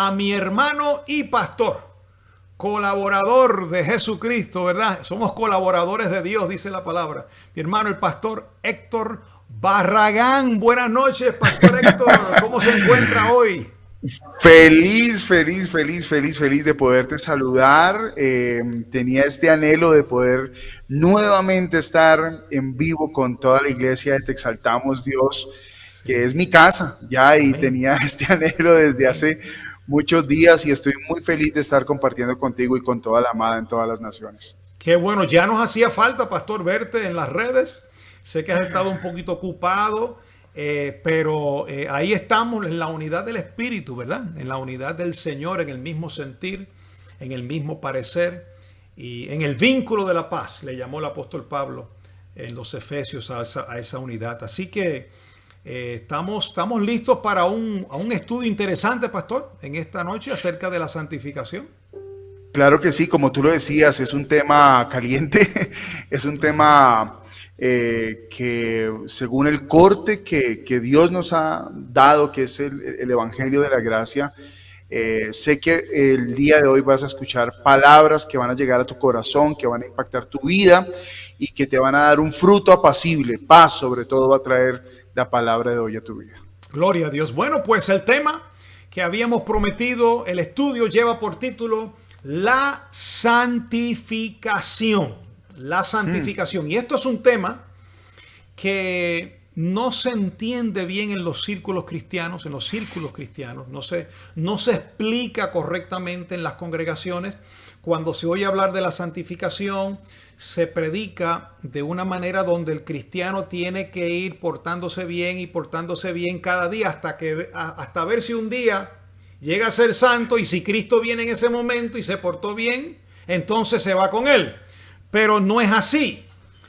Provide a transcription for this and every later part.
a mi hermano y pastor, colaborador de Jesucristo, ¿verdad? Somos colaboradores de Dios, dice la palabra. Mi hermano, el pastor Héctor Barragán. Buenas noches, pastor Héctor. ¿Cómo se encuentra hoy? Feliz de poderte saludar. Tenía este anhelo de poder nuevamente estar en vivo con toda la iglesia de Te Exaltamos Dios, que es mi casa ya, y Amén. tenía este anhelo desde hace muchos días y estoy muy feliz de estar compartiendo contigo y con toda la amada en todas las naciones. Qué bueno, ya nos hacía falta, pastor, verte en las redes. Sé que has estado un poquito ocupado, pero ahí estamos en la unidad del Espíritu, ¿verdad? En la unidad del Señor, en el mismo sentir, en el mismo parecer y en el vínculo de la paz, le llamó el apóstol Pablo en los Efesios a esa unidad. Así que estamos listos para un estudio interesante, pastor, en esta noche acerca de la santificación. Claro que sí, como tú lo decías, es un tema caliente, es un tema que según el corte que Dios nos ha dado, que es el Evangelio de la Gracia, sé que el día de hoy vas a escuchar palabras que van a llegar a tu corazón, que van a impactar tu vida y que te van a dar un fruto apacible. Paz, sobre todo, va a traer la palabra de hoy a tu vida. Gloria a Dios. Bueno, pues el tema que habíamos prometido, el estudio lleva por título la santificación. La santificación. Y esto es un tema que no se entiende bien en los círculos cristianos, no se explica correctamente en las congregaciones. Cuando se oye hablar de la santificación, se predica de una manera donde el cristiano tiene que ir portándose bien y portándose bien cada día hasta ver si un día llega a ser santo, y si Cristo viene en ese momento y se portó bien, entonces se va con él. Pero no es así.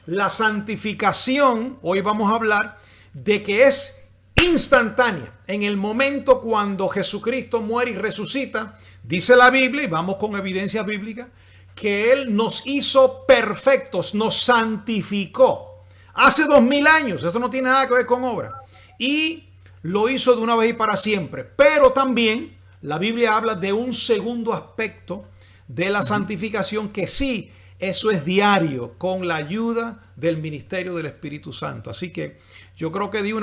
La santificación, hoy vamos a hablar de que es instantánea. En el momento cuando Jesucristo muere y resucita, dice la Biblia, y vamos con evidencia bíblica, que Él nos hizo perfectos, nos santificó. Hace 2000 años, esto no tiene nada que ver con obra. Y lo hizo de una vez y para siempre. Pero también la Biblia habla de un segundo aspecto de la santificación, que sí, eso es diario, con la ayuda del ministerio del Espíritu Santo. Así que yo creo que di un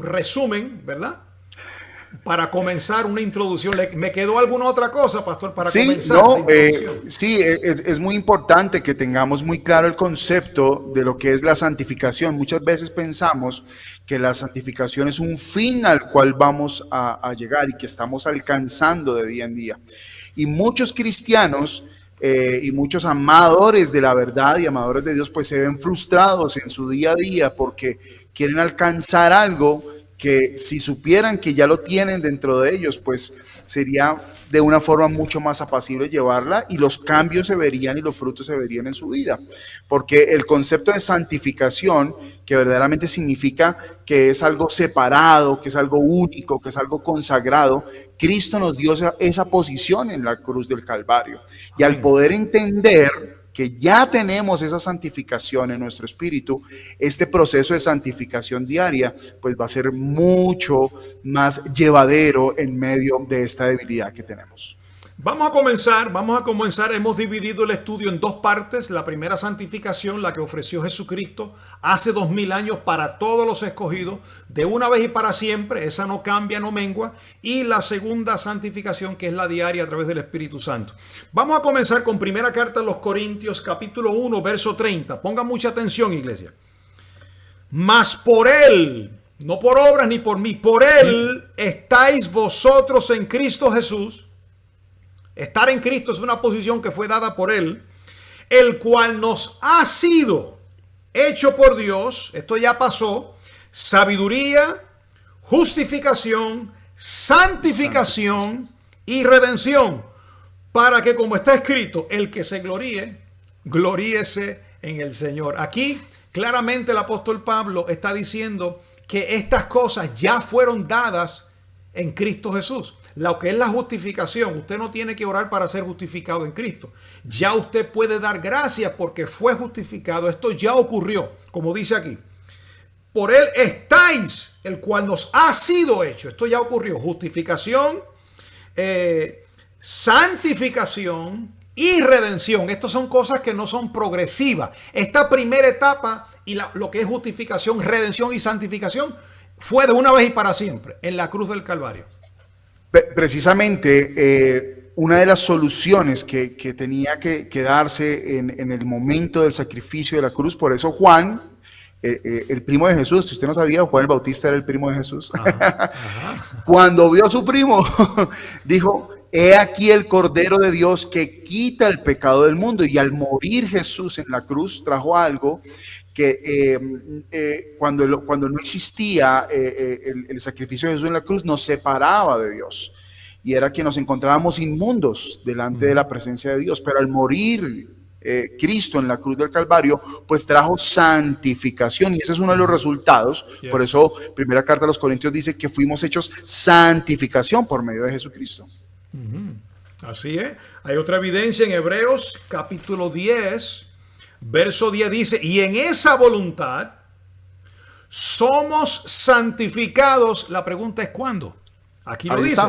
resumen, ¿verdad? Para comenzar una introducción. ¿Me quedó alguna otra cosa, pastor, para Sí, comenzar la no, introducción? sí, es muy importante que tengamos muy claro el concepto de lo que es la santificación. Muchas veces pensamos que la santificación es un fin al cual vamos a llegar y que estamos alcanzando de día en día. Y muchos cristianos y muchos amadores de la verdad y amadores de Dios pues se ven frustrados en su día a día porque quieren alcanzar algo que si supieran que ya lo tienen dentro de ellos, pues sería de una forma mucho más apacible llevarla y los cambios se verían y los frutos se verían en su vida. Porque el concepto de santificación, que verdaderamente significa que es algo separado, que es algo único, que es algo consagrado, Cristo nos dio esa posición en la cruz del Calvario. Y al Amén. poder entender que ya tenemos esa santificación en nuestro espíritu, este proceso de santificación diaria pues va a ser mucho más llevadero en medio de esta debilidad que tenemos. Vamos a comenzar. Hemos dividido el estudio en dos partes. La primera santificación, la que ofreció Jesucristo hace 2000 años para todos los escogidos, de una vez y para siempre, esa no cambia, no mengua. Y la segunda santificación, que es la diaria a través del Espíritu Santo. Vamos a comenzar con primera carta a los Corintios, capítulo 1, verso 30. Pongan mucha atención, iglesia. Mas por Él, no por obras ni por mí, por Él estáis vosotros en Cristo Jesús. Estar en Cristo es una posición que fue dada por Él, el cual nos ha sido hecho por Dios, esto ya pasó, sabiduría, justificación, santificación y redención, para que, como está escrito, el que se gloríe, gloríese en el Señor. Aquí claramente el apóstol Pablo está diciendo que estas cosas ya fueron dadas en Cristo Jesús. Lo que es la justificación, usted no tiene que orar para ser justificado en Cristo. Ya usted puede dar gracias porque fue justificado. Esto ya ocurrió, como dice aquí. por él estáis, el cual nos ha sido hecho. Esto ya ocurrió. Justificación, santificación y redención. Estas son cosas que no son progresivas. Esta primera etapa y lo que es justificación, redención y santificación fue de una vez y para siempre en la cruz del Calvario. Precisamente una de las soluciones que tenía que darse en el momento del sacrificio de la cruz, por eso Juan, el primo de Jesús, si usted no sabía, Juan el Bautista era el primo de Jesús. Ajá, ajá. Cuando vio a su primo, dijo: he aquí el Cordero de Dios que quita el pecado del mundo. Y al morir Jesús en la cruz trajo algo que cuando no existía el sacrificio de Jesús en la cruz, nos separaba de Dios. Y era que nos encontrábamos inmundos delante de la presencia de Dios. Pero al morir Cristo en la cruz del Calvario, pues trajo santificación, y ese es uno de los resultados. Por eso, primera carta a los Corintios dice que fuimos hechos santificación por medio de Jesucristo. Así es. Hay otra evidencia en Hebreos capítulo 10, verso 10 dice: y en esa voluntad somos santificados. La pregunta es ¿cuándo? Aquí lo dice: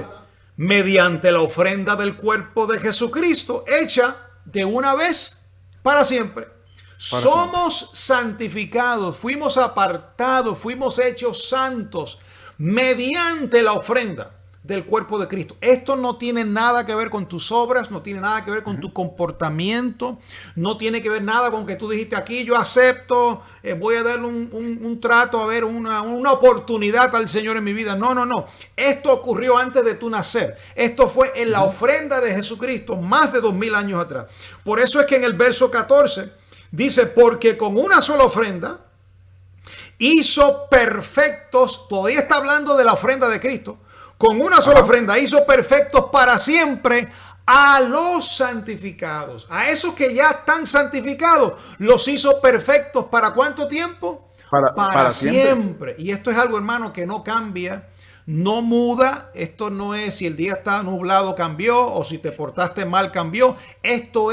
mediante la ofrenda del cuerpo de Jesucristo, hecha de una vez para siempre. Somos santificados, fuimos apartados, fuimos hechos santos mediante la ofrenda del cuerpo de Cristo. Esto no tiene nada que ver con tus obras, no tiene nada que ver con tu comportamiento, no tiene que ver nada con que tú dijiste: aquí yo acepto, voy a darle un trato, a ver, una oportunidad al Señor en mi vida. No, no, no. Esto ocurrió antes de tu nacer. Esto fue en la ofrenda de Jesucristo más de 2000 años atrás. Por eso es que en el verso 14 dice: porque con una sola ofrenda hizo perfectos. Todavía está hablando de la ofrenda de Cristo. Con una sola ofrenda hizo perfectos para siempre a los santificados. A esos que ya están santificados, los hizo perfectos. ¿Para cuánto tiempo? Para siempre. Y esto es algo, hermano, que no cambia, no muda. Esto no es si el día está nublado cambió, o si te portaste mal cambió. Esto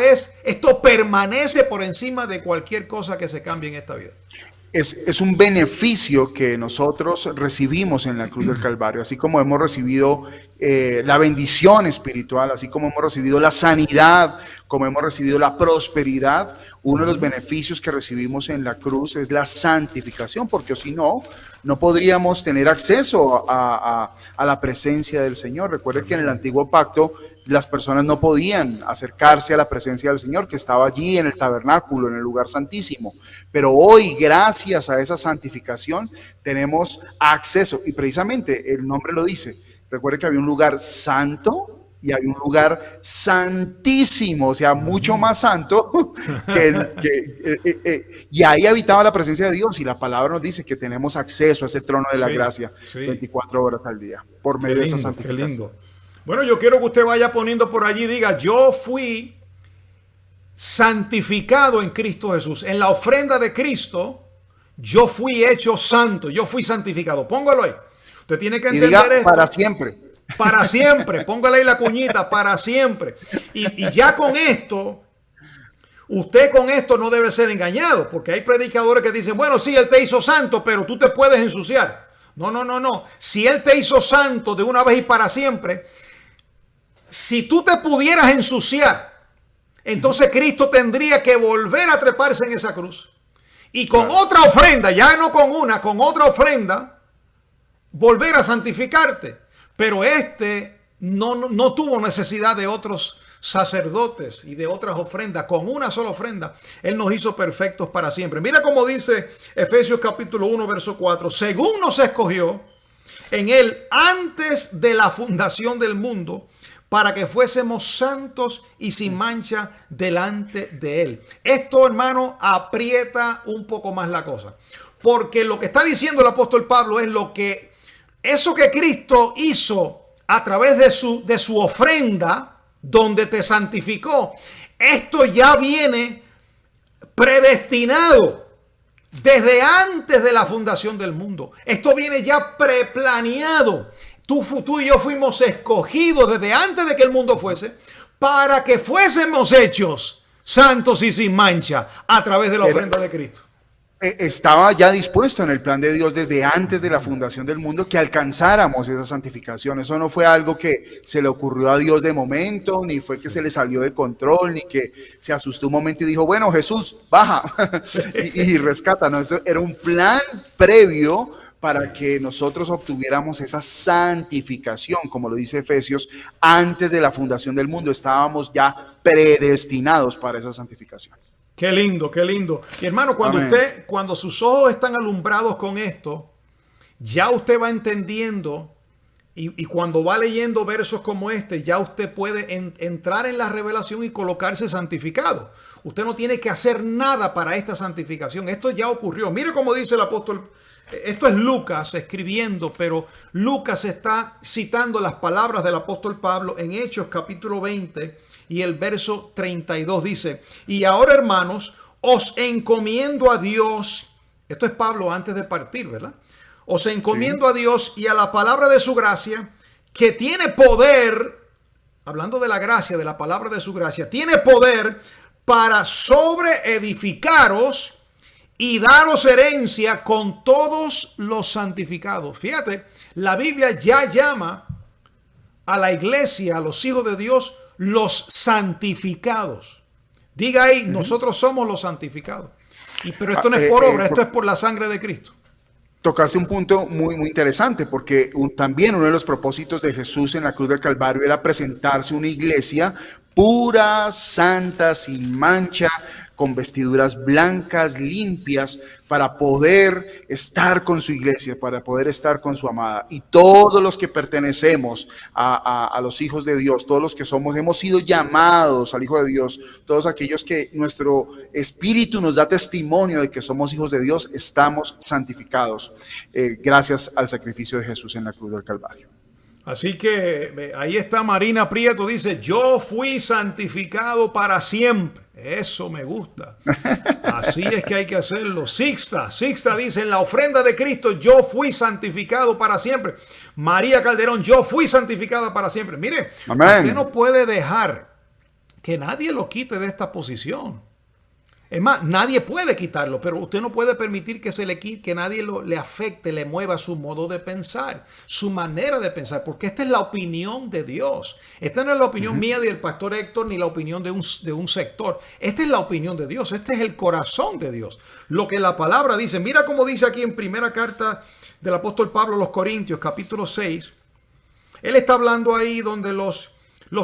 permanece por encima de cualquier cosa que se cambie en esta vida. Es un beneficio que nosotros recibimos en la cruz del Calvario, así como hemos recibido la bendición espiritual, así como hemos recibido la sanidad, como hemos recibido la prosperidad. Uno de los beneficios que recibimos en la cruz es la santificación, porque si no, no podríamos tener acceso a la presencia del Señor. Recuerden que en el antiguo pacto las personas no podían acercarse a la presencia del Señor, que estaba allí en el tabernáculo, en el lugar santísimo. Pero hoy, gracias a esa santificación, tenemos acceso, y precisamente el nombre lo dice. Recuerden que había un lugar santo y había un lugar santísimo, o sea, mucho más santo y ahí habitaba la presencia de Dios, y la palabra nos dice que tenemos acceso a ese trono de la gracia 24 horas al día por medio de esa santificación. Qué lindo. Bueno, yo quiero que usted vaya poniendo por allí, diga: yo fui santificado en Cristo Jesús. En la ofrenda de Cristo, yo fui hecho santo, yo fui santificado. Póngalo ahí. Usted tiene que entender esto. Para siempre. Para siempre. Póngale ahí la cuñita, para siempre. Y ya con esto, usted con esto no debe ser engañado, porque hay predicadores que dicen: bueno, sí, Él te hizo santo, pero tú te puedes ensuciar. No, no, no, no. Si Él te hizo santo de una vez y para siempre, si tú te pudieras ensuciar, entonces Cristo tendría que volver a treparse en esa cruz y con otra ofrenda, ya no con una, con otra ofrenda, volver a santificarte. Pero no tuvo necesidad de otros sacerdotes y de otras ofrendas. Con una sola ofrenda Él nos hizo perfectos para siempre. Mira cómo dice Efesios capítulo 1 verso 4: según nos escogió en Él antes de la fundación del mundo, para que fuésemos santos y sin mancha delante de Él. Esto, hermano, aprieta un poco más la cosa, porque lo que está diciendo el apóstol Pablo es eso que Cristo hizo a través de su ofrenda, donde te santificó. Esto ya viene predestinado desde antes de la fundación del mundo. Esto viene ya preplaneado. Tú y yo fuimos escogidos desde antes de que el mundo fuese, para que fuésemos hechos santos y sin mancha a través de la ofrenda de Cristo. Estaba ya dispuesto en el plan de Dios desde antes de la fundación del mundo que alcanzáramos esa santificación. Eso no fue algo que se le ocurrió a Dios de momento, ni fue que se le salió de control, ni que se asustó un momento y dijo, bueno, Jesús, baja y rescata. No, eso era un plan previo para que nosotros obtuviéramos esa santificación, como lo dice Efesios, antes de la fundación del mundo. Estábamos ya predestinados para esa santificación. Qué lindo, qué lindo. Y hermano, cuando sus ojos están alumbrados con esto, ya usted va entendiendo y cuando va leyendo versos como este, ya usted puede entrar en la revelación y colocarse santificado. Usted no tiene que hacer nada para esta santificación. Esto ya ocurrió. Mire cómo dice el apóstol. Esto es Lucas escribiendo, pero Lucas está citando las palabras del apóstol Pablo en Hechos capítulo 20 y el verso 32 dice, y ahora hermanos, os encomiendo a Dios, esto es Pablo antes de partir, ¿verdad? Os encomiendo a Dios y a la palabra de su gracia, que tiene poder, hablando de la gracia, de la palabra de su gracia, tiene poder para sobreedificaros y daros herencia con todos los santificados. Fíjate, la Biblia ya llama a la iglesia, a los hijos de Dios, los santificados. Diga ahí, nosotros somos los santificados. Pero esto no es por obra, esto es por la sangre de Cristo. Tocaste un punto muy, muy interesante, porque también uno de los propósitos de Jesús en la cruz del Calvario era presentarse una iglesia pura, santa, sin mancha, con vestiduras blancas, limpias, para poder estar con su iglesia, para poder estar con su amada. Y todos los que pertenecemos a los hijos de Dios, todos los que hemos sido llamados al Hijo de Dios, todos aquellos que nuestro espíritu nos da testimonio de que somos hijos de Dios, estamos santificados gracias al sacrificio de Jesús en la cruz del Calvario. Así que ahí está Marina Prieto, dice, yo fui santificado para siempre. Eso me gusta. Así es que hay que hacerlo. Sixta dice, en la ofrenda de Cristo yo fui santificado para siempre. María Calderón, yo fui santificada para siempre. Mire, amén. Usted no puede dejar que nadie lo quite de esta posición. Es más, nadie puede quitarlo, pero usted no puede permitir que se le quite, que nadie le afecte, le mueva su modo de pensar, su manera de pensar, porque esta es la opinión de Dios. Esta no es la opinión mía del pastor Héctor ni la opinión de un sector. Esta es la opinión de Dios, este es el corazón de Dios. Lo que la palabra dice, mira cómo dice aquí en primera carta del apóstol Pablo a los Corintios, capítulo 6. Él está hablando ahí donde los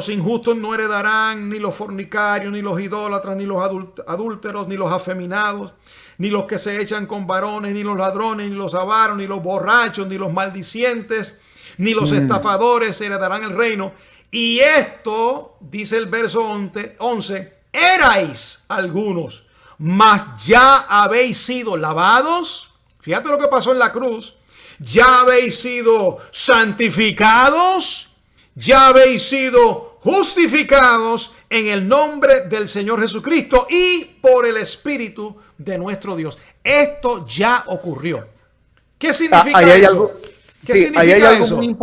injustos no heredarán, ni los fornicarios, ni los idólatras, ni los adúlteros, ni los afeminados, ni los que se echan con varones, ni los ladrones, ni los avaros, ni los borrachos, ni los maldicientes, ni los estafadores heredarán el reino. Y esto, dice el verso 11, erais algunos, mas ya habéis sido lavados. Fíjate lo que pasó en la cruz. Ya habéis sido santificados. Ya habéis sido justificados en el nombre del Señor Jesucristo y por el Espíritu de nuestro Dios. Esto ya ocurrió. ¿Qué significa ahí hay eso? Algo, ¿Qué sí, significa ahí hay algo eso? Muy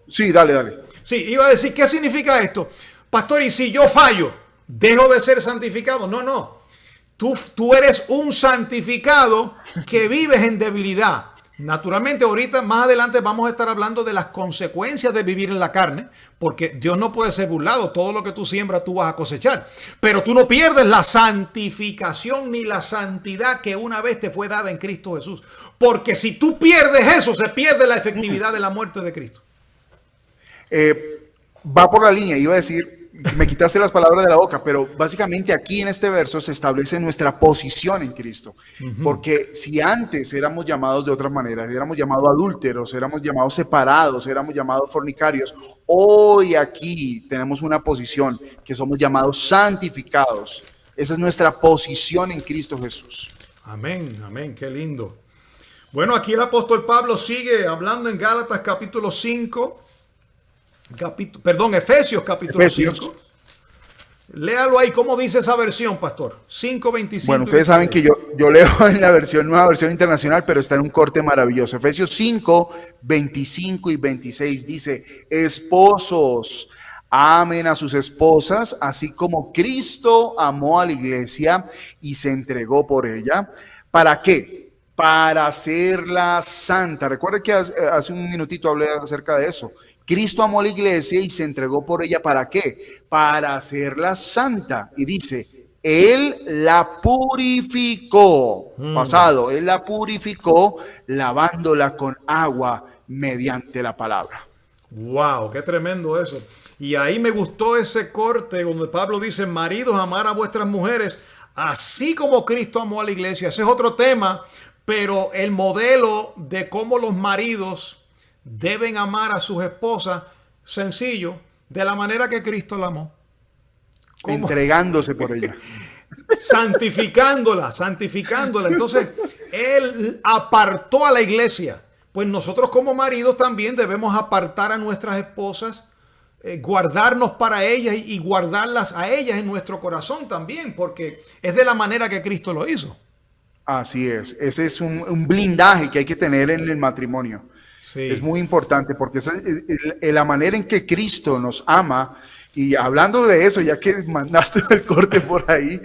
sí, dale. Sí, iba a decir, ¿qué significa esto? Pastor, y si yo fallo, ¿dejo de ser santificado? No. Tú eres un santificado que vives en debilidad. Naturalmente, ahorita más adelante vamos a estar hablando de las consecuencias de vivir en la carne, porque Dios no puede ser burlado. Todo lo que tú siembras, tú vas a cosechar. Pero tú no pierdes la santificación ni la santidad que una vez te fue dada en Cristo Jesús. Porque si tú pierdes eso, se pierde la efectividad de la muerte de Cristo. Va por la línea, iba a decir, me quitaste las palabras de la boca, pero básicamente aquí en este verso se establece nuestra posición en Cristo. Porque si antes éramos llamados de otra manera, éramos llamados adúlteros, éramos llamados separados, éramos llamados fornicarios, hoy aquí tenemos una posición que somos llamados santificados. Esa es nuestra posición en Cristo Jesús. Amén, qué lindo. Bueno, aquí el apóstol Pablo sigue hablando en Gálatas capítulo 5. Efesios capítulo 5. Léalo ahí, ¿cómo dice esa versión, pastor? 5:25. Bueno, ustedes saben que yo leo en la nueva versión internacional, pero está en un corte maravilloso. Efesios 5, 25 y 26 dice, esposos, amen a sus esposas, así como Cristo amó a la iglesia y se entregó por ella. ¿Para qué? para hacerla santa. Recuerda que hace un minutito hablé acerca de eso. Cristo amó a la iglesia y se entregó por ella. ¿Para qué? Para hacerla santa. Y dice, Él la purificó. Pasado, Él la purificó lavándola con agua mediante la palabra. Wow, qué tremendo eso. Y ahí me gustó ese corte donde Pablo dice, maridos, amar a vuestras mujeres, así como Cristo amó a la iglesia. Ese es otro tema, pero el modelo de cómo los maridos deben amar a sus esposas, sencillo, de la manera que Cristo la amó. ¿Cómo? Entregándose por ella. Santificándola, santificándola. Entonces, Él apartó a la iglesia. Pues nosotros como maridos también debemos apartar a nuestras esposas, guardarnos para ellas y guardarlas a ellas en nuestro corazón también, porque es de la manera que Cristo lo hizo. Así es. Ese es un blindaje que hay que tener en el matrimonio. Sí. Es muy importante porque esa es la manera en que Cristo nos ama. Y hablando de eso, ya que mandaste el corte por ahí,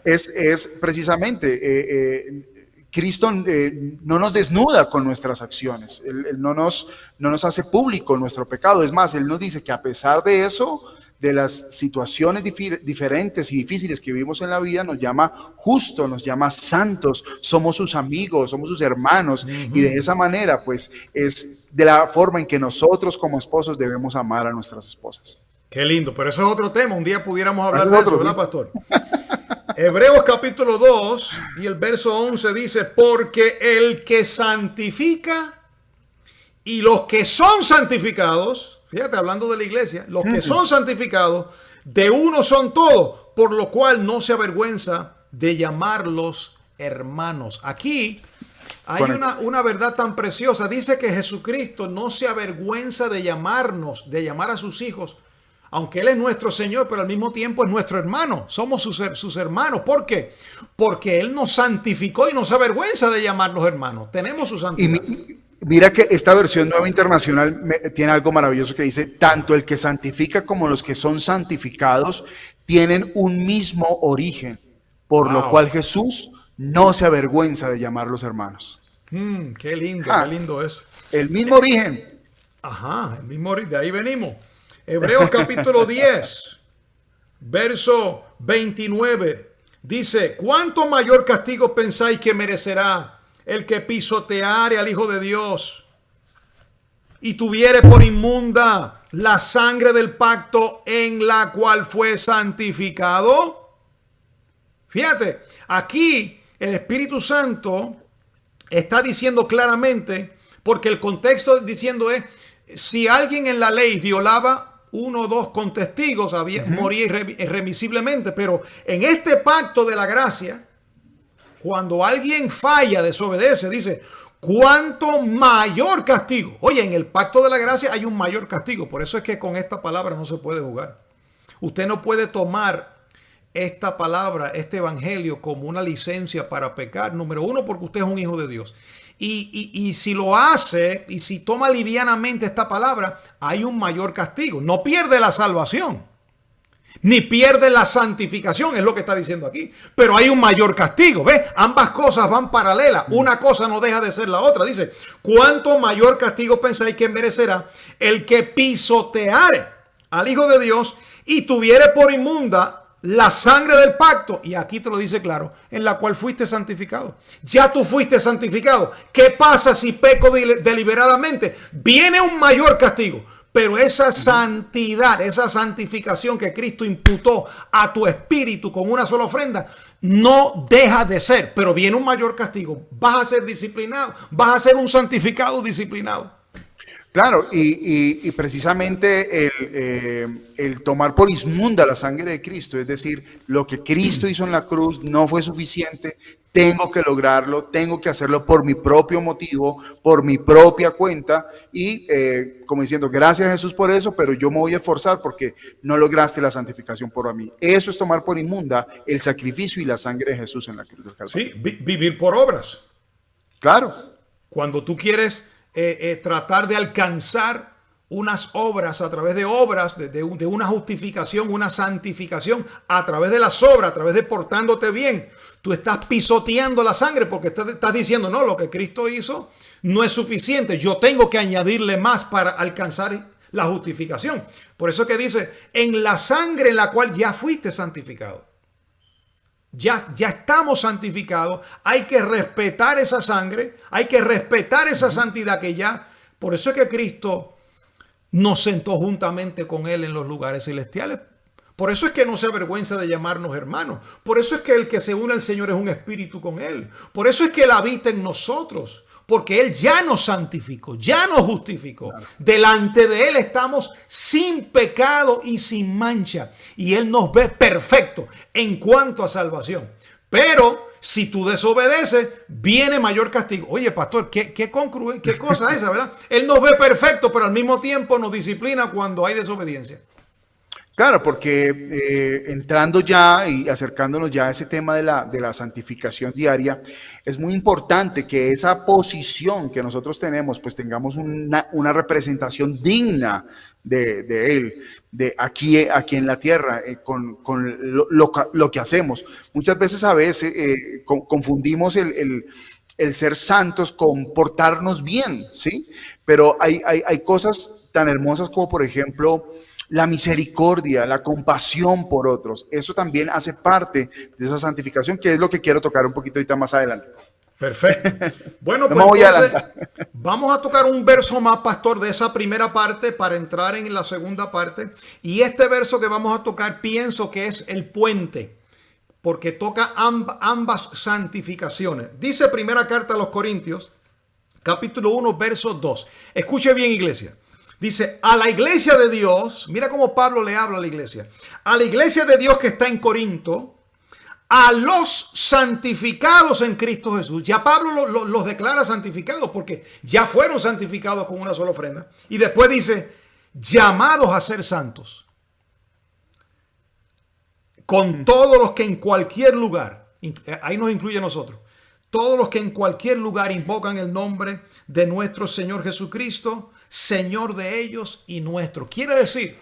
es precisamente Cristo no nos desnuda con nuestras acciones. Él no nos hace público nuestro pecado. Es más, Él nos dice que a pesar de eso, de las situaciones diferentes y difíciles que vivimos en la vida, nos llama justos, nos llama santos, somos sus amigos, somos sus hermanos, y de esa manera, pues, es de la forma en que nosotros como esposos debemos amar a nuestras esposas. Qué lindo, pero eso es otro tema, un día pudiéramos hablar de eso, ¿verdad, pastor? Hebreos capítulo 2 y el verso 11 dice, porque el que santifica y los que son santificados, fíjate, hablando de la iglesia, los que son santificados, de uno son todos, por lo cual no se avergüenza de llamarlos hermanos. Aquí hay una verdad tan preciosa. Dice que Jesucristo no se avergüenza de llamarnos, de llamar a sus hijos, aunque Él es nuestro Señor, pero al mismo tiempo es nuestro hermano. Somos sus hermanos. ¿Por qué? Porque Él nos santificó y no se avergüenza de llamarnos hermanos. Tenemos su santidad. Mira que esta versión nueva internacional tiene algo maravilloso que dice, tanto el que santifica como los que son santificados tienen un mismo origen, por lo cual Jesús no se avergüenza de llamarlos hermanos. Qué lindo eso. El mismo origen. Ajá, el mismo origen, de ahí venimos. Hebreos capítulo 10, verso 29, dice, ¿cuánto mayor castigo pensáis que merecerá el que pisoteare al Hijo de Dios y tuviere por inmunda la sangre del pacto en la cual fue santificado? Fíjate, aquí el Espíritu Santo está diciendo claramente, porque el contexto diciendo es, si alguien en la ley violaba uno o dos con testigos, moría irremisiblemente, pero en este pacto de la gracia, cuando alguien falla, desobedece, dice, ¿cuánto mayor castigo? Oye, en el pacto de la gracia hay un mayor castigo. Por eso es que con esta palabra no se puede jugar. Usted no puede tomar esta palabra, este evangelio, como una licencia para pecar. Número uno, porque usted es un hijo de Dios. Y si lo hace, y si toma livianamente esta palabra, hay un mayor castigo. No pierde la salvación, ni pierde la santificación, es lo que está diciendo aquí. Pero hay un mayor castigo, ¿ves? Ambas cosas van paralelas. Una cosa no deja de ser la otra. Dice, ¿cuánto mayor castigo pensáis que merecerá el que pisoteare al Hijo de Dios y tuviere por inmunda la sangre del pacto? Y aquí te lo dice claro, en la cual fuiste santificado. Ya tú fuiste santificado. ¿Qué pasa si peco deliberadamente? Viene un mayor castigo. Pero esa santidad, esa santificación que Cristo imputó a tu espíritu con una sola ofrenda, no deja de ser. Pero viene un mayor castigo. Vas a ser disciplinado. Vas a ser un santificado disciplinado. Claro, y precisamente el tomar por inmunda la sangre de Cristo, es decir, lo que Cristo hizo en la cruz no fue suficiente, tengo que lograrlo, tengo que hacerlo por mi propio motivo, por mi propia cuenta, y como diciendo, gracias a Jesús por eso, pero yo me voy a esforzar porque no lograste la santificación por mí. Eso es tomar por inmunda el sacrificio y la sangre de Jesús en la cruz del Calvario. Sí, vivir por obras. Claro. Cuando tú quieres tratar de alcanzar unas obras, a través de obras, de una justificación, una santificación, a través de las obras, a través de portándote bien. Tú estás pisoteando la sangre porque estás diciendo, no, lo que Cristo hizo no es suficiente. Yo tengo que añadirle más para alcanzar la justificación. Por eso que dice, en la sangre en la cual ya fuiste santificado. Ya estamos santificados. Hay que respetar esa sangre. Hay que respetar esa santidad que ya. Por eso es que Cristo nos sentó juntamente con Él en los lugares celestiales. Por eso es que no se avergüenza de llamarnos hermanos. Por eso es que el que se une al Señor es un espíritu con Él. Por eso es que Él habita en nosotros. Porque Él ya nos santificó, ya nos justificó. Claro. Delante de Él estamos sin pecado y sin mancha. Y Él nos ve perfecto en cuanto a salvación. Pero si tú desobedeces, viene mayor castigo. Oye, pastor, qué cosa esa, ¿verdad? Él nos ve perfecto, pero al mismo tiempo nos disciplina cuando hay desobediencia. Claro, porque entrando ya y acercándonos ya a ese tema de la santificación diaria, es muy importante que esa posición que nosotros tenemos, pues tengamos una representación digna de Él, de aquí en la tierra, con lo que hacemos. Muchas veces confundimos el ser santos con portarnos bien, ¿sí? Pero hay cosas tan hermosas como, por ejemplo, la misericordia, la compasión por otros. Eso también hace parte de esa santificación, que es lo que quiero tocar un poquito ahorita más adelante. Perfecto. Bueno, pues entonces, vamos a tocar un verso más, pastor, de esa primera parte para entrar en la segunda parte. Y este verso que vamos a tocar, pienso que es el puente, porque toca ambas santificaciones. Dice primera carta a los Corintios, capítulo 1, verso 2. Escuche bien, iglesia. Dice, a la iglesia de Dios, mira cómo Pablo le habla a la iglesia, a la iglesia de Dios que está en Corinto, a los santificados en Cristo Jesús. Ya Pablo los declara santificados porque ya fueron santificados con una sola ofrenda. Y después dice, llamados a ser santos. Con todos los que en cualquier lugar, ahí nos incluye a nosotros, todos los que en cualquier lugar invocan el nombre de nuestro Señor Jesucristo, Señor de ellos y nuestro. Quiere decir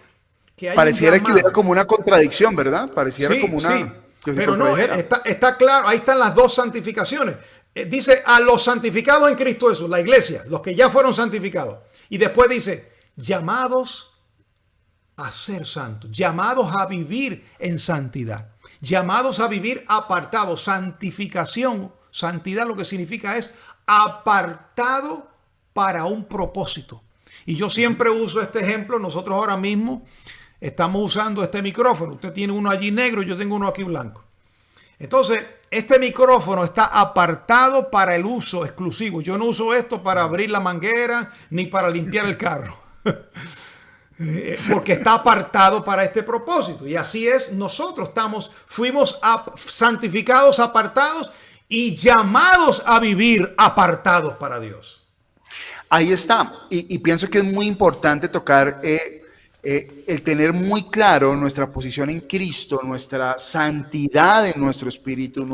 que hay pareciera que hubiera como una contradicción, ¿verdad? Pareciera sí, como una... Sí, pero no, está claro, ahí están las dos santificaciones. Dice a los santificados en Cristo Jesús, la iglesia, los que ya fueron santificados. Y después dice, llamados a ser santos, llamados a vivir en santidad, llamados a vivir apartados. Santificación, santidad lo que significa es apartado para un propósito. Y yo siempre uso este ejemplo. Nosotros ahora mismo estamos usando este micrófono. Usted tiene uno allí negro, yo tengo uno aquí blanco. Entonces, este micrófono está apartado para el uso exclusivo. Yo no uso esto para abrir la manguera ni para limpiar el carro. Porque está apartado para este propósito. Y así es, nosotros fuimos santificados, apartados y llamados a vivir apartados para Dios. Ahí está, y pienso que es muy importante tocar el tener muy claro nuestra posición en Cristo, nuestra santidad en nuestro espíritu,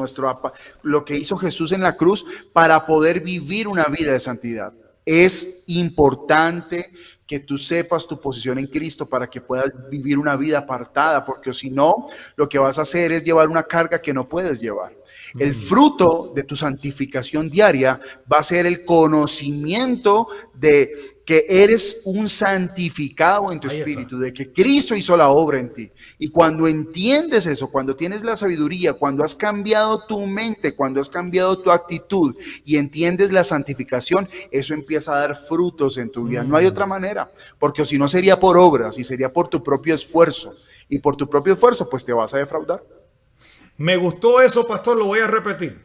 lo que hizo Jesús en la cruz para poder vivir una vida de santidad. Es importante que tú sepas tu posición en Cristo para que puedas vivir una vida apartada, porque si no, lo que vas a hacer es llevar una carga que no puedes llevar. El fruto de tu santificación diaria va a ser el conocimiento de que eres un santificado en tu espíritu, de que Cristo hizo la obra en ti. Y cuando entiendes eso, cuando tienes la sabiduría, cuando has cambiado tu mente, cuando has cambiado tu actitud y entiendes la santificación, eso empieza a dar frutos en tu vida. No hay otra manera, porque si no sería por obras y sería por tu propio esfuerzo. Y por tu propio esfuerzo, pues te vas a defraudar. Me gustó eso, pastor, lo voy a repetir.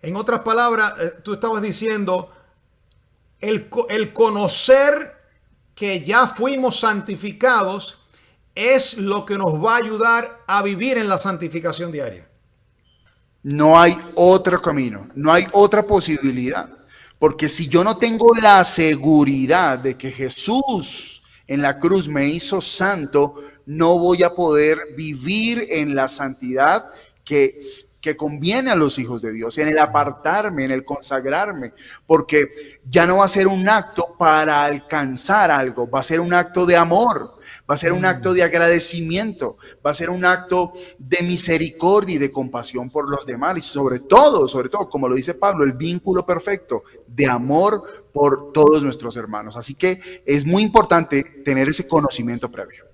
En otras palabras, tú estabas diciendo, el conocer que ya fuimos santificados es lo que nos va a ayudar a vivir en la santificación diaria. No hay otro camino, no hay otra posibilidad. Porque si yo no tengo la seguridad de que Jesús en la cruz me hizo santo, no voy a poder vivir en la santidad que conviene a los hijos de Dios, en el apartarme, en el consagrarme, porque ya no va a ser un acto para alcanzar algo, va a ser un acto de amor, va a ser un acto de agradecimiento, va a ser un acto de misericordia y de compasión por los demás, y sobre todo, como lo dice Pablo, el vínculo perfecto de amor por todos nuestros hermanos. Así que es muy importante tener ese conocimiento previo.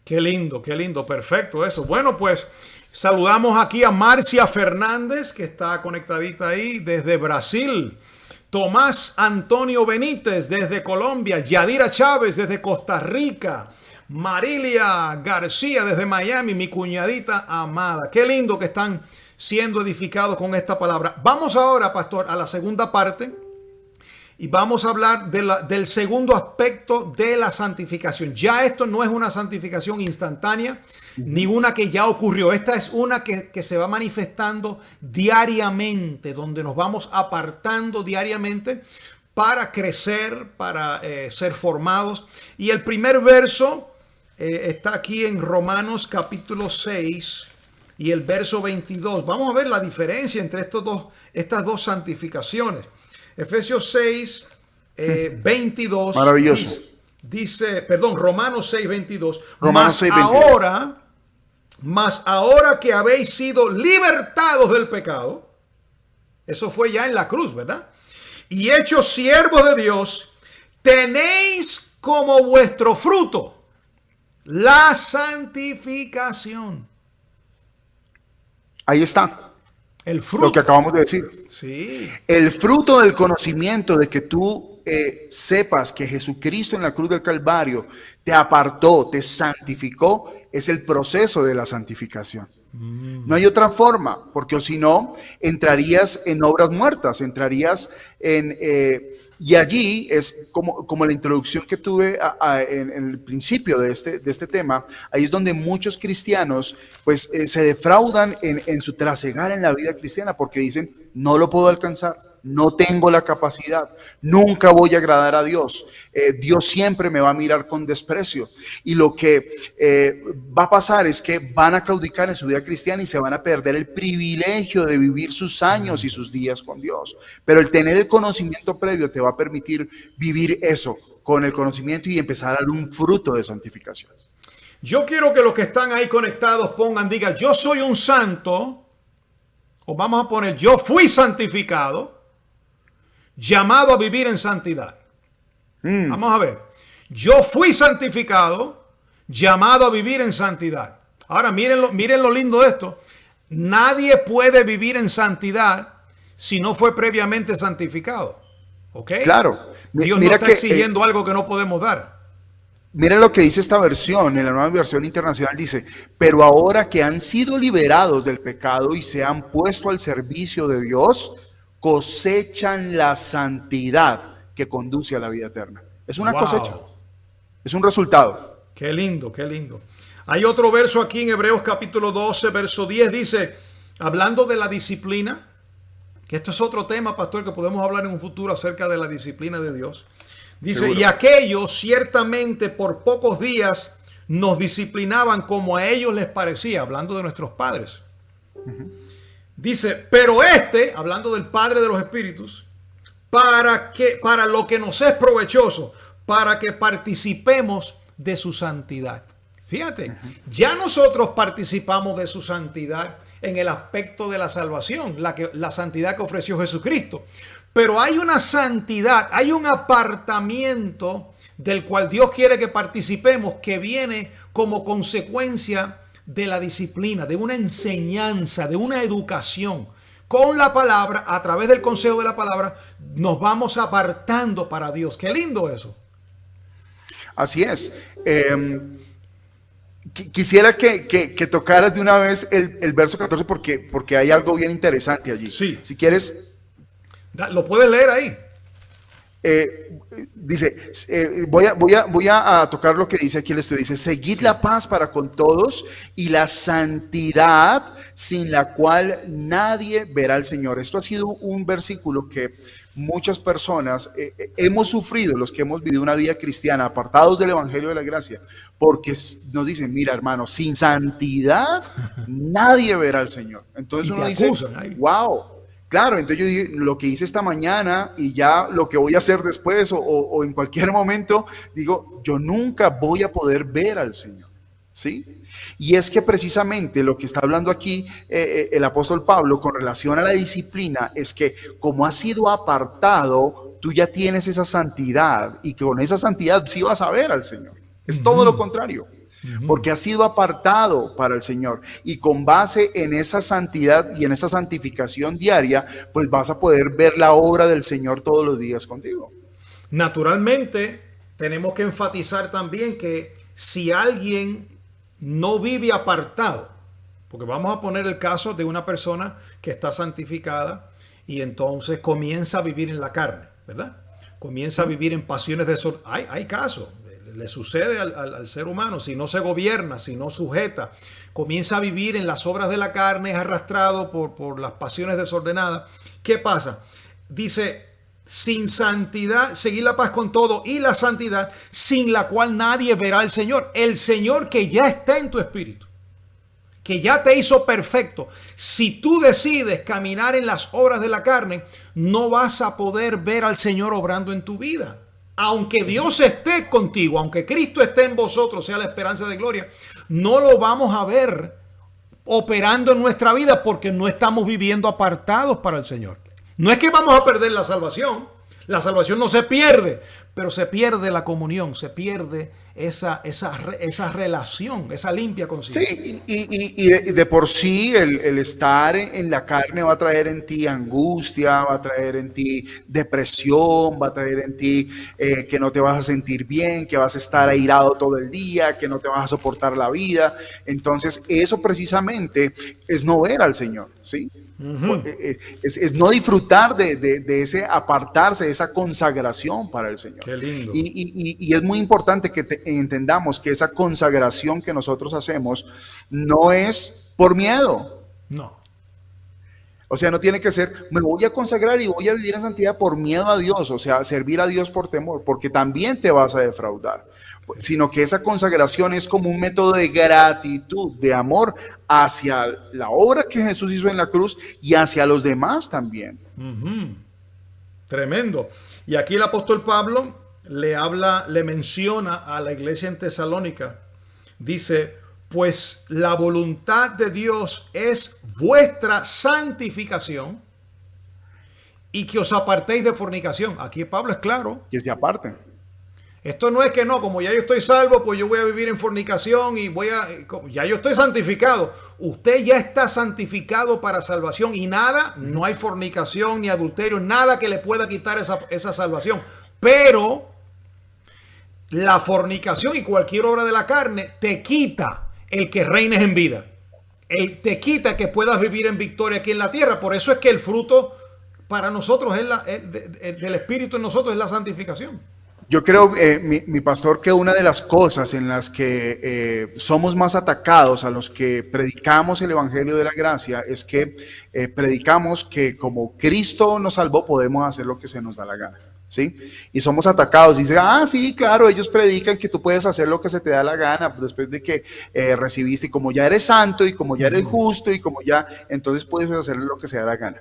Qué lindo, perfecto eso. Bueno, pues saludamos aquí a Marcia Fernández, que está conectadita ahí desde Brasil. Tomás Antonio Benítez desde Colombia. Yadira Chávez desde Costa Rica. Marilia García desde Miami, mi cuñadita amada. Qué lindo que están siendo edificados con esta palabra. Vamos ahora, pastor, a la segunda parte. Y vamos a hablar del segundo aspecto de la santificación. Ya esto no es una santificación instantánea, ni una que ya ocurrió. Esta es una que se va manifestando diariamente, donde nos vamos apartando diariamente para crecer, para ser formados. Y el primer verso está aquí en Romanos capítulo 6 y el verso 22. Vamos a ver la diferencia entre estas dos santificaciones. Efesios 6, 22. Maravilloso. Romanos 6, 22. Romanos 6, 22. Mas ahora que habéis sido libertados del pecado, eso fue ya en la cruz, ¿verdad? Y hechos siervos de Dios, tenéis como vuestro fruto la santificación. Ahí está. El fruto. Lo que acabamos de decir. Sí. El fruto del conocimiento de que tú sepas que Jesucristo en la cruz del Calvario te apartó, te santificó, es el proceso de la santificación. No hay otra forma, porque si no, entrarías en obras muertas, entrarías en... y allí es como la introducción que tuve en el principio de este tema. Ahí es donde muchos cristianos pues se defraudan en su trasegar en la vida cristiana, porque dicen, no lo puedo alcanzar, no tengo la capacidad, nunca voy a agradar a Dios, Dios siempre me va a mirar con desprecio. Y lo que va a pasar es que van a claudicar en su vida cristiana y se van a perder el privilegio de vivir sus años y sus días con Dios. Pero el tener el conocimiento previo te va a permitir vivir eso con el conocimiento y empezar a dar un fruto de santificación. Yo quiero que los que están ahí conectados digan, yo soy un santo, o vamos a poner, yo fui santificado, llamado a vivir en santidad. Vamos a ver, yo fui santificado, llamado a vivir en santidad. Ahora miren lo lindo de esto. Nadie puede vivir en santidad si no fue previamente santificado. ¿Ok? Claro. Dios no está exigiendo algo que no podemos dar. Miren lo que dice esta versión, en la nueva versión internacional dice, pero ahora que han sido liberados del pecado y se han puesto al servicio de Dios, cosechan la santidad que conduce a la vida eterna. Es una cosecha, es un resultado. Qué lindo, qué lindo. Hay otro verso aquí en Hebreos capítulo 12, verso 10, dice, hablando de la disciplina, que esto es otro tema, pastor, que podemos hablar en un futuro acerca de la disciplina de Dios. Dice, seguro. Y aquellos ciertamente por pocos días nos disciplinaban como a ellos les parecía, hablando de nuestros padres. Dice, pero hablando del Padre de los Espíritus, para lo que nos es provechoso, para que participemos de su santidad. Fíjate, ya nosotros participamos de su santidad en el aspecto de la salvación, la santidad que ofreció Jesucristo. Pero hay una santidad, hay un apartamiento del cual Dios quiere que participemos, que viene como consecuencia de la disciplina, de una enseñanza, de una educación. Con la palabra, a través del consejo de la palabra, nos vamos apartando para Dios. Qué lindo eso. Así es. Quisiera que tocaras de una vez el verso 14 porque hay algo bien interesante allí. Sí. Si quieres... ¿Lo puedes leer ahí? Dice, voy a tocar lo que dice aquí el estudio. Dice, seguid la paz para con todos y la santidad sin la cual nadie verá al Señor. Esto ha sido un versículo que muchas personas hemos sufrido, los que hemos vivido una vida cristiana, apartados del Evangelio de la Gracia, porque nos dicen, mira hermano, sin santidad nadie verá al Señor. Entonces Y uno te dice, acusan ahí. wow, claro, entonces yo dije, lo que hice esta mañana y ya lo que voy a hacer después o en cualquier momento, digo, yo nunca voy a poder ver al Señor, ¿sí? Y es que precisamente lo que está hablando aquí el apóstol Pablo con relación a la disciplina es que como has sido apartado, tú ya tienes esa santidad y con esa santidad sí vas a ver al Señor. Es todo lo contrario, porque has sido apartado para el Señor y con base en esa santidad y en esa santificación diaria, pues vas a poder ver la obra del Señor todos los días contigo. Naturalmente, tenemos que enfatizar también que si alguien no vive apartado, porque vamos a poner el caso de una persona que está santificada y entonces comienza a vivir en la carne, ¿verdad? Comienza a vivir en pasiones desordenadas. Hay casos, le sucede al ser humano, si no se gobierna, si no sujeta, comienza a vivir en las obras de la carne, es arrastrado por las pasiones desordenadas. ¿Qué pasa? Dice, sin santidad, seguir la paz con todo y la santidad, sin la cual nadie verá al Señor. El Señor que ya está en tu espíritu, que ya te hizo perfecto. Si tú decides caminar en las obras de la carne, no vas a poder ver al Señor obrando en tu vida. Aunque Dios esté contigo, aunque Cristo esté en vosotros, sea la esperanza de gloria, no lo vamos a ver operando en nuestra vida porque no estamos viviendo apartados para el Señor. No es que vamos a perder la salvación no se pierde, pero se pierde la comunión, se pierde esa relación, esa limpia conciencia. Sí, y de por sí el estar en la carne va a traer en ti angustia, va a traer en ti depresión, va a traer en ti que no te vas a sentir bien, que vas a estar airado todo el día, que no te vas a soportar la vida. Entonces eso precisamente es no ver al Señor, ¿sí? Es no disfrutar de ese apartarse, de esa consagración para el Señor. Qué lindo. Y es muy importante que entendamos que esa consagración que nosotros hacemos no es por miedo. No. O sea, no tiene que ser, me voy a consagrar y voy a vivir en santidad por miedo a Dios, o sea, servir a Dios por temor, porque también te vas a defraudar. Sino que esa consagración es como un método de gratitud, de amor hacia la obra que Jesús hizo en la cruz y hacia los demás también. Tremendo. Y aquí el apóstol Pablo le menciona a la iglesia en Tesalónica. Dice, pues la voluntad de Dios es vuestra santificación y que os apartéis de fornicación. Aquí Pablo es claro. Que se aparten. Esto no es que no, como ya yo estoy salvo, pues yo voy a vivir en fornicación y ya yo estoy santificado. Usted ya está santificado para salvación y nada, no hay fornicación ni adulterio, nada que le pueda quitar esa salvación. Pero la fornicación y cualquier obra de la carne te quita el que reines en vida. Te quita que puedas vivir en victoria aquí en la tierra. Por eso es que el fruto para nosotros del Espíritu en nosotros es la santificación. Yo creo, mi pastor, que una de las cosas en las que somos más atacados a los que predicamos el Evangelio de la Gracia es que predicamos que como Cristo nos salvó podemos hacer lo que se nos da la gana, ¿sí? Y somos atacados. Dice, sí, claro, ellos predican que tú puedes hacer lo que se te da la gana después de que recibiste, y como ya eres santo y como ya eres justo y como ya, entonces puedes hacer lo que se da la gana.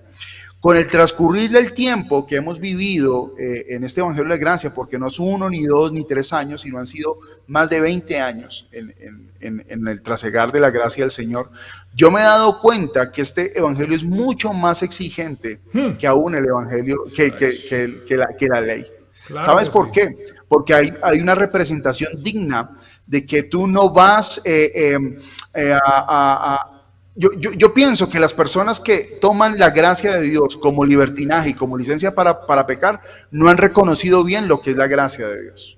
Con el transcurrir del tiempo que hemos vivido en este Evangelio de la Gracia, porque no es 1, ni 2, ni 3 años, sino han sido más de 20 años en el trasegar de la gracia del Señor, yo me he dado cuenta que este Evangelio es mucho más exigente que aún el Evangelio, que la ley. Claro. ¿Sabes por qué? Porque hay una representación digna de que tú no vas Yo pienso que las personas que toman la gracia de Dios como libertinaje y como licencia para pecar, no han reconocido bien lo que es la gracia de Dios.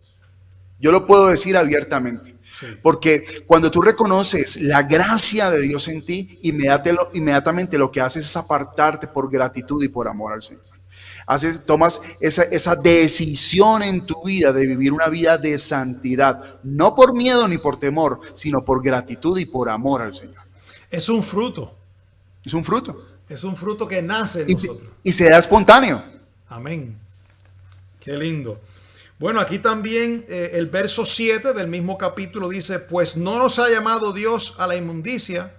Yo lo puedo decir abiertamente. Sí. Porque cuando tú reconoces la gracia de Dios en ti, inmediatamente lo que haces es apartarte por gratitud y por amor al Señor. Tomas esa decisión en tu vida de vivir una vida de santidad, no por miedo ni por temor, sino por gratitud y por amor al Señor. Es un fruto. Es un fruto. Es un fruto que nace en nosotros. Y se da espontáneo. Amén. Qué lindo. Bueno, aquí también el verso 7 del mismo capítulo dice, pues no nos ha llamado Dios a la inmundicia.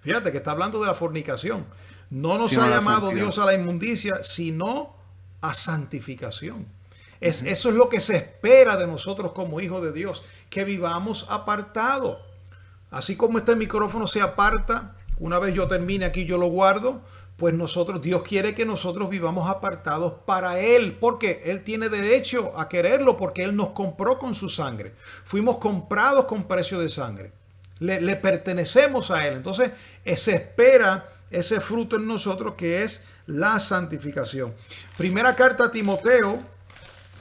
Fíjate que está hablando de la fornicación. No nos ha llamado Dios a la inmundicia, sino a santificación. Eso es lo que se espera de nosotros como hijos de Dios, que vivamos apartados. Así como este micrófono se aparta, una vez yo termine aquí, yo lo guardo, pues Dios quiere que nosotros vivamos apartados para Él, porque Él tiene derecho a quererlo, porque Él nos compró con su sangre. Fuimos comprados con precio de sangre. Le pertenecemos a Él. Entonces, se espera ese fruto en nosotros que es la santificación. Primera carta a Timoteo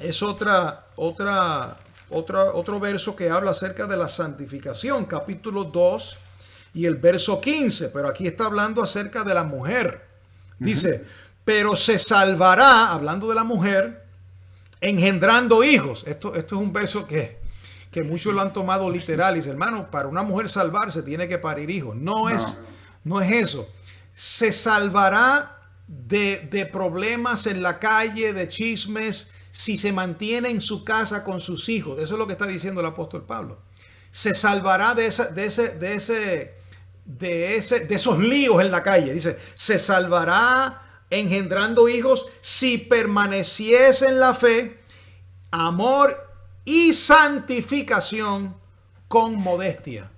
es otro verso que habla acerca de la santificación, capítulo 2 y el verso 15, pero aquí está hablando acerca de la mujer. Dice, pero se salvará, hablando de la mujer, engendrando hijos. Esto es un verso que muchos lo han tomado literal. Dice, hermano, para una mujer salvarse tiene que parir hijos. No es eso. Se salvará de problemas en la calle, de chismes, si se mantiene en su casa con sus hijos. Eso es lo que está diciendo el apóstol Pablo. Se salvará de esos líos en la calle. Dice, se salvará engendrando hijos si permaneciese en la fe, amor y santificación con modestia.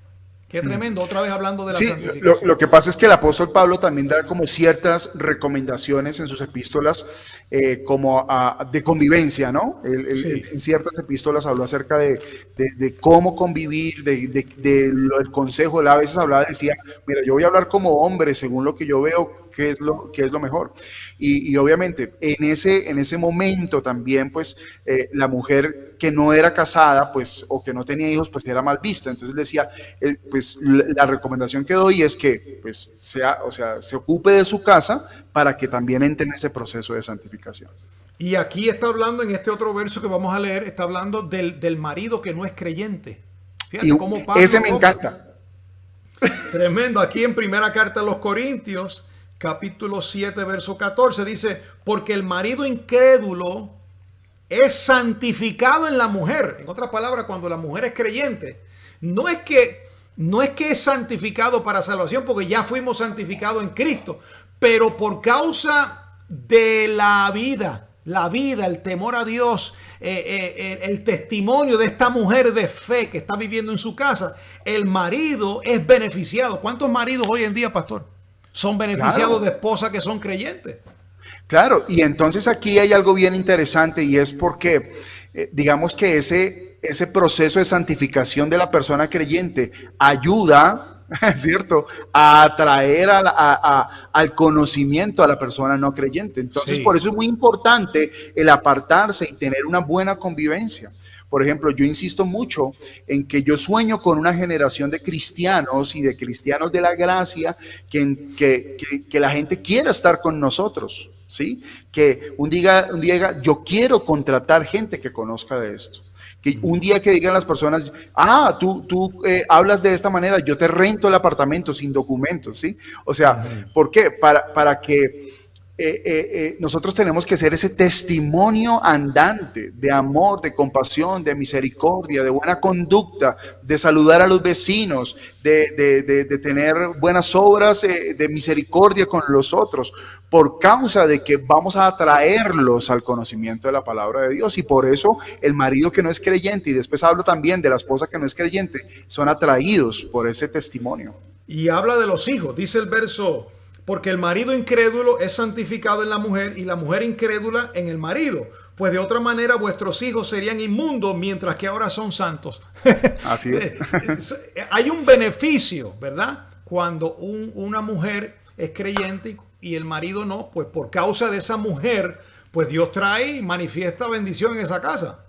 Qué tremendo, otra vez hablando de la santificación. Lo que pasa es que el apóstol Pablo también da como ciertas recomendaciones en sus epístolas de convivencia, ¿no? En ciertas epístolas habló acerca de cómo convivir, del consejo. Él a veces hablaba, decía, mira, yo voy a hablar como hombre según lo que yo veo que es lo mejor. Y obviamente en ese momento también, pues, la mujer que no era casada, pues, o que no tenía hijos, pues era mal vista. Entonces decía, pues la recomendación que doy es que pues se ocupe de su casa para que también entre en ese proceso de santificación. Y aquí está hablando, en este otro verso que vamos a leer, está hablando del marido que no es creyente. Fíjate cómo Pablo, ese me encanta. Tremendo. Aquí en primera carta a los Corintios, capítulo 7, verso 14, dice, porque el marido incrédulo es santificado en la mujer. En otras palabras, cuando la mujer es creyente, no es que es santificado para salvación, porque ya fuimos santificados en Cristo, pero por causa de la vida, el temor a Dios, el testimonio de esta mujer de fe que está viviendo en su casa, el marido es beneficiado. ¿Cuántos maridos hoy en día, pastor, son beneficiados de esposas que son creyentes? Claro, y entonces aquí hay algo bien interesante, y es porque digamos que ese proceso de santificación de la persona creyente ayuda, ¿cierto?, a atraer al conocimiento a la persona no creyente. Entonces, por eso es muy importante el apartarse y tener una buena convivencia. Por ejemplo, yo insisto mucho en que yo sueño con una generación de cristianos y de cristianos de la gracia que la gente quiera estar con nosotros, ¿sí? Que un día diga, yo quiero contratar gente que conozca de esto. Que un día que digan las personas, tú hablas de esta manera, yo te rento el apartamento sin documentos, ¿sí? O sea, ¿por qué? Para que nosotros tenemos que ser ese testimonio andante de amor, de compasión, de misericordia, de buena conducta, de saludar a los vecinos, de tener buenas obras de misericordia con los otros, por causa de que vamos a atraerlos al conocimiento de la palabra de Dios. Y por eso el marido que no es creyente, y después hablo también de la esposa que no es creyente, son atraídos por ese testimonio. Y habla de los hijos, dice el verso, porque el marido incrédulo es santificado en la mujer y la mujer incrédula en el marido. Pues de otra manera vuestros hijos serían inmundos mientras que ahora son santos. Así es. Hay un beneficio, ¿verdad? Cuando una mujer es creyente y el marido no, pues por causa de esa mujer, pues Dios trae y manifiesta bendición en esa casa.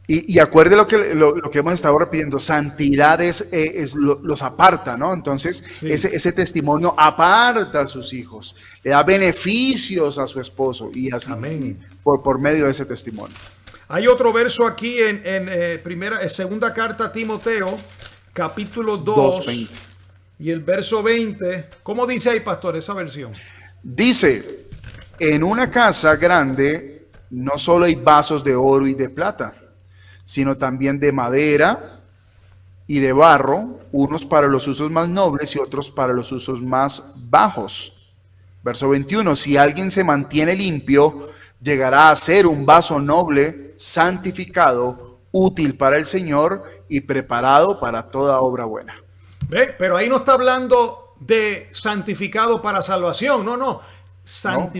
Y acuerde lo que hemos estado repitiendo, santidad los aparta, ¿no? Entonces, ese testimonio aparta a sus hijos, le da beneficios a su esposo y así. Amén. Por medio de ese testimonio. Hay otro verso aquí en segunda carta a Timoteo, capítulo 2, y el verso 20. ¿Cómo dice ahí, pastor, esa versión? Dice, En una casa grande no solo hay vasos de oro y de plata, sino también de madera y de barro, unos para los usos más nobles y otros para los usos más bajos. Verso 21, si alguien se mantiene limpio, llegará a ser un vaso noble, santificado, útil para el Señor y preparado para toda obra buena. ¿Ve? Pero ahí no está hablando de santificado para salvación, no, no. ¿No?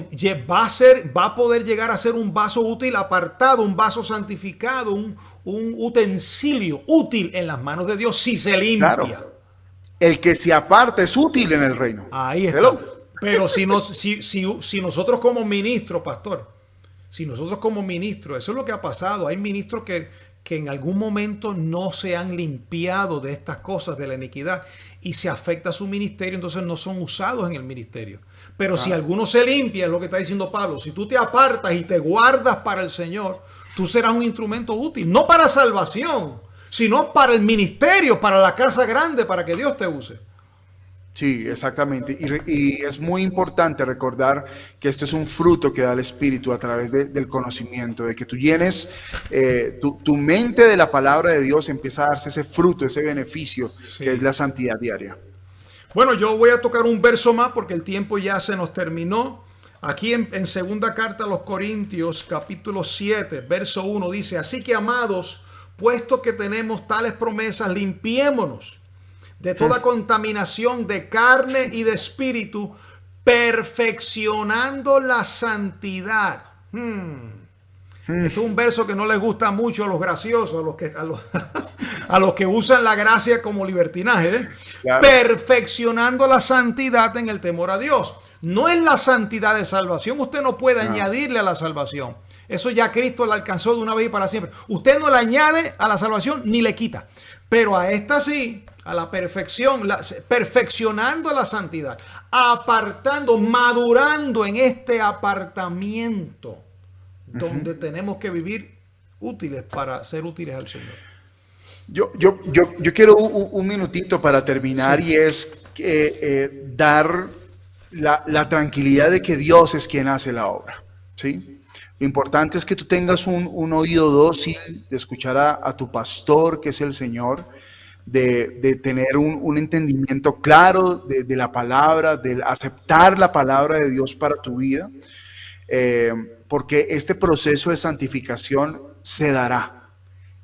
Va a poder llegar a ser un vaso útil apartado, un vaso santificado, un utensilio útil en las manos de Dios si se limpia. Claro. El que se aparta es útil en el reino. Ahí está. Hello. Pero si nosotros como ministros, pastor, si nosotros como ministros, eso es lo que ha pasado. Hay ministros que en algún momento no se han limpiado de estas cosas de la iniquidad y se afecta su ministerio, entonces no son usados en el ministerio. Pero si alguno se limpia, es lo que está diciendo Pablo, si tú te apartas y te guardas para el Señor, tú serás un instrumento útil, no para salvación, sino para el ministerio, para la casa grande, para que Dios te use. Sí, exactamente. Y es muy importante recordar que esto es un fruto que da el Espíritu a través del conocimiento, de que tú llenes tu mente de la palabra de Dios, empieza a darse ese fruto, ese beneficio, Sí. que es la santidad diaria. Bueno, yo voy a tocar un verso más porque el tiempo ya se nos terminó. Aquí en segunda carta a los Corintios, capítulo 7, verso 1, dice, así que amados, puesto que tenemos tales promesas, limpiémonos de toda contaminación de carne y de espíritu, perfeccionando la santidad. Este es un verso que no les gusta mucho a los graciosos, a los que usan la gracia como libertinaje, ¿eh? Claro. Perfeccionando la santidad en el temor a Dios. No es la santidad de salvación, usted no puede añadirle a la salvación. Eso ya Cristo la alcanzó de una vez y para siempre. Usted no le añade a la salvación ni le quita. Pero a esta sí, a la perfección, perfeccionando la santidad, apartando, madurando en este apartamiento donde tenemos que vivir útiles para ser útiles al Señor. Yo quiero un minutito para terminar, sí. Y es dar la tranquilidad de que Dios es quien hace la obra, ¿sí? Lo importante es que tú tengas un oído dócil de escuchar a tu pastor, que es el Señor, de tener un entendimiento claro de la palabra, de aceptar la palabra de Dios para tu vida, porque este proceso de santificación se dará.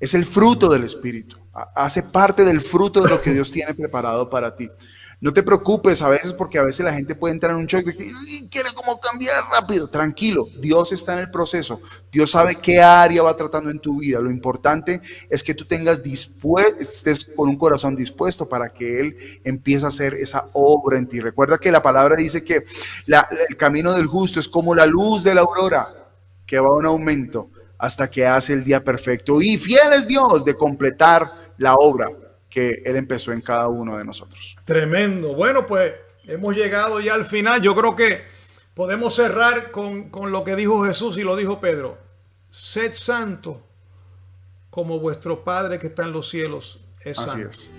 Es el fruto del Espíritu, hace parte del fruto de lo que Dios tiene preparado para ti. No te preocupes a veces, porque a veces la gente puede entrar en un shock de que quiere como cambiar rápido. Tranquilo, Dios está en el proceso. Dios sabe qué área va tratando en tu vida. Lo importante es que tú estés con un corazón dispuesto para que Él empiece a hacer esa obra en ti. Recuerda que la palabra dice que el camino del justo es como la luz de la aurora, que va en aumento hasta que hace el día perfecto. Y fiel es Dios de completar la obra que Él empezó en cada uno de nosotros. Tremendo. Bueno, pues hemos llegado ya al final. Yo creo que podemos cerrar con lo que dijo Jesús y lo dijo Pedro. Sed santos como vuestro Padre que está en los cielos es santo. Así es.